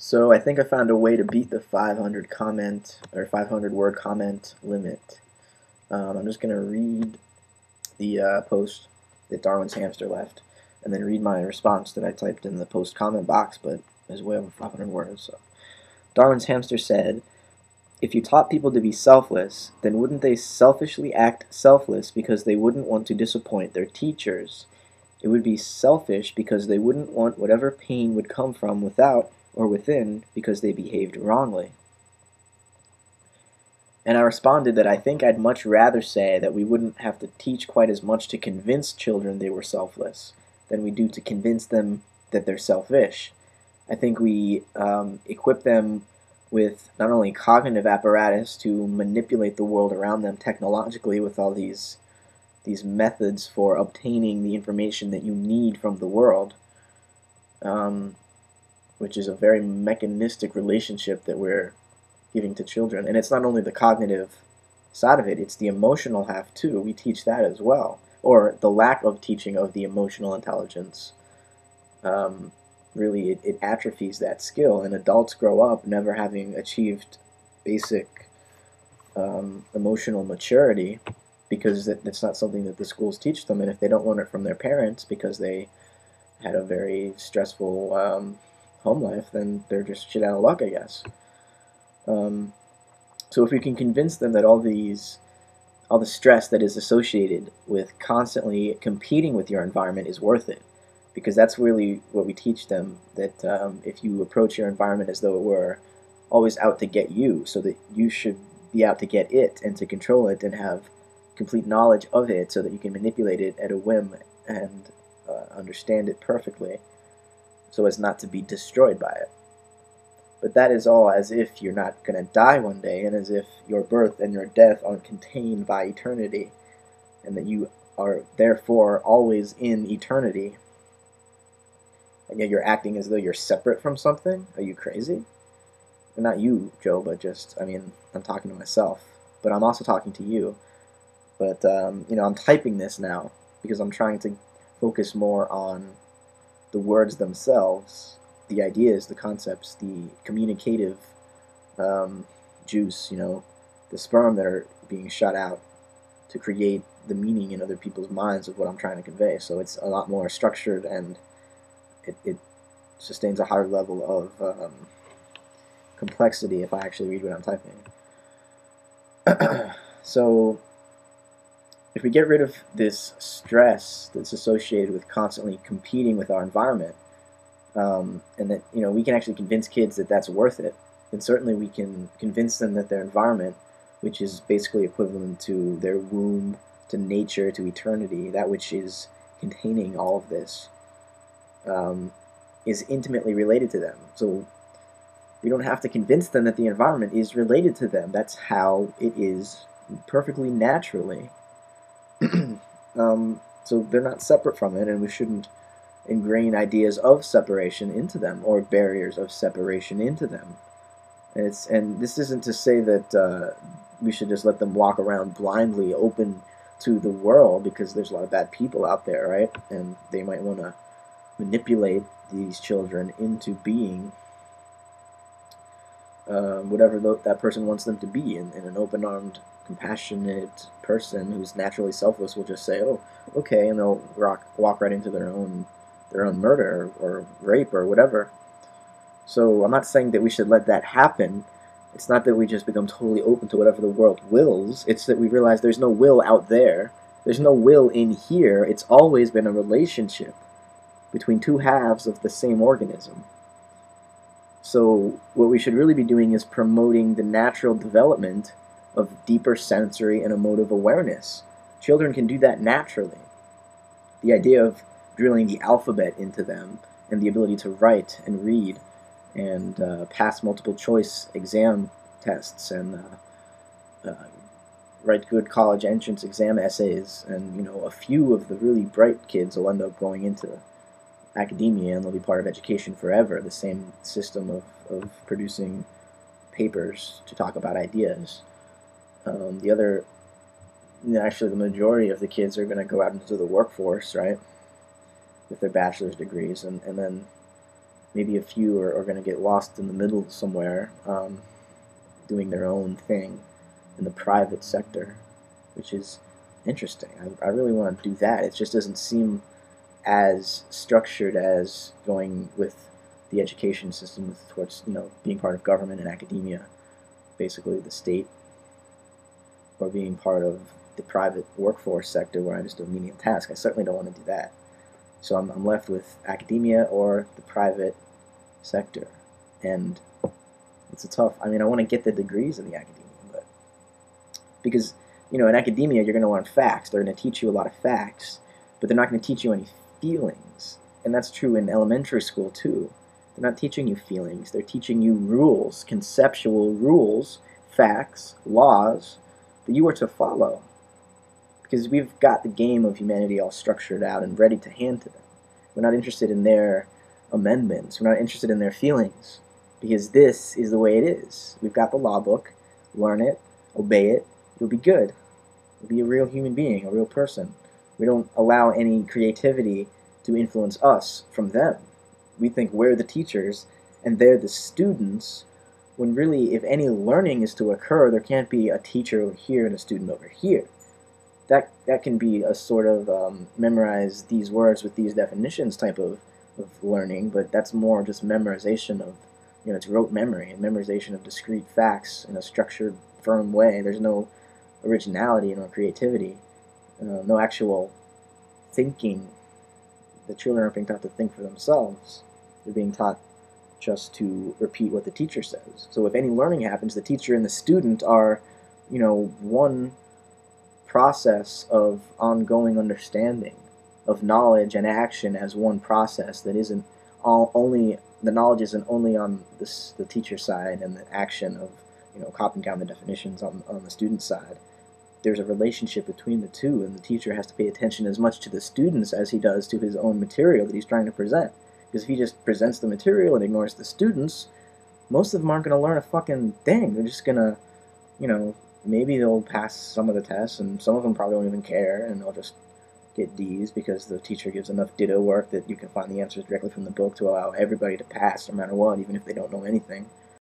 So I think I found a way to beat the 500 comment or 500 word comment limit. I'm just going to read the post that Darwinshamster left and then read my response that I typed in the post comment box, but is way over 500 words. So Darwinshamster said, if you taught people to be selfless, then wouldn't they selfishly act selfless because they wouldn't want to disappoint their teachers? It would be selfish because they wouldn't want whatever pain would come from without or within because they behaved wrongly. And I responded that I think I'd much rather say that we wouldn't have to teach quite as much to convince children they were selfless than we do to convince them that they're selfish. I think we equip them with not only cognitive apparatus to manipulate the world around them technologically with all these methods for obtaining the information that you need from the world, which is a very mechanistic relationship that we're giving to children. And it's not only the cognitive side of it, it's the emotional half too. We teach that as well, or the lack of teaching of the emotional intelligence. Really, it atrophies that skill, and adults grow up never having achieved basic emotional maturity because it's not something that the schools teach them, and if they don't learn it from their parents because they had a very stressful home life, then they're just shit out of luck, I guess. So if we can convince them that all the stress that is associated with constantly competing with your environment is worth it, because that's really what we teach them, that if you approach your environment as though it were always out to get you, so that you should be out to get it and to control it and have complete knowledge of it so that you can manipulate it at a whim and understand it perfectly so as not to be destroyed by it. But that is all as if you're not going to die one day, and as if your birth and your death are contained by eternity, and that you are therefore always in eternity. And yet you're acting as though you're separate from something? Are you crazy? And not you, Joe, but just, I'm talking to myself. But I'm also talking to you. But, I'm typing this now because I'm trying to focus more on the words themselves, the ideas, the concepts, the communicative juice, the sperm that are being shot out to create the meaning in other people's minds of what I'm trying to convey. So it's a lot more structured, and it sustains a higher level of complexity if I actually read what I'm typing. So if we get rid of this stress that's associated with constantly competing with our environment, and that we can actually convince kids that that's worth it, then certainly we can convince them that their environment, which is basically equivalent to their womb, to nature, to eternity, that which is containing all of this, is intimately related to them. So we don't have to convince them that the environment is related to them. That's how it is perfectly naturally. So they're not separate from it, and we shouldn't ingrain ideas of separation into them or barriers of separation into them. And this isn't to say that we should just let them walk around blindly open to the world, because there's a lot of bad people out there, right? And they might want to manipulate these children into being whatever that person wants them to be, and an open-armed, compassionate person who's naturally selfless will just say, "Oh, okay," and they'll walk right into their own murder or rape or whatever. So I'm not saying that we should let that happen. It's not that we just become totally open to whatever the world wills. It's that we realize there's no will out there. There's no will in here. It's always been a relationship between two halves of the same organism. So what we should really be doing is promoting the natural development of deeper sensory and emotive awareness. Children can do that naturally. The idea of drilling the alphabet into them and the ability to write and read and pass multiple choice exam tests and write good college entrance exam essays, and a few of the really bright kids will end up going into academia, and they'll be part of education forever, the same system of producing papers to talk about ideas. Actually, the majority of the kids are going to go out into the workforce, right, with their bachelor's degrees, and then maybe a few are going to get lost in the middle somewhere, doing their own thing in the private sector, which is interesting. I really want to do that. It just doesn't seem as structured as going with the education system towards, being part of government and academia, basically the state, or being part of the private workforce sector where I just do a menial task. I certainly don't want to do that. So I'm left with academia or the private sector. And it's a tough, I want to get the degrees in the academia, but because, in academia, you're going to learn facts. They're going to teach you a lot of facts, but they're not going to teach you any feelings. And that's true in elementary school, too. They're not teaching you feelings. They're teaching you rules, conceptual rules, facts, laws that you are to follow. Because we've got the game of humanity all structured out and ready to hand to them. We're not interested in their amendments. We're not interested in their feelings. Because this is the way it is. We've got the law book. Learn it. Obey it. You'll be good. You'll be a real human being, a real person. We don't allow any creativity to influence us from them. We think we're the teachers and they're the students, when really, if any learning is to occur, there can't be a teacher over here and a student over here. That can be a sort of memorize these words with these definitions type of learning, but that's more just memorization of, it's rote memory and memorization of discrete facts in a structured, firm way. There's no originality, no creativity, no actual thinking. The children aren't being taught to think for themselves. They're being taught just to repeat what the teacher says. So if any learning happens, the teacher and the student are, one process of ongoing understanding, of knowledge and action as one process that isn't the knowledge isn't only on the teacher side and the action of, copying down the definitions on the student side. There's a relationship between the two, and the teacher has to pay attention as much to the students as he does to his own material that he's trying to present. Because if he just presents the material and ignores the students, most of them aren't going to learn a fucking thing. They're just going to, maybe they'll pass some of the tests, and some of them probably won't even care, and they'll just get D's because the teacher gives enough ditto work that you can find the answers directly from the book to allow everybody to pass no matter what, even if they don't know anything.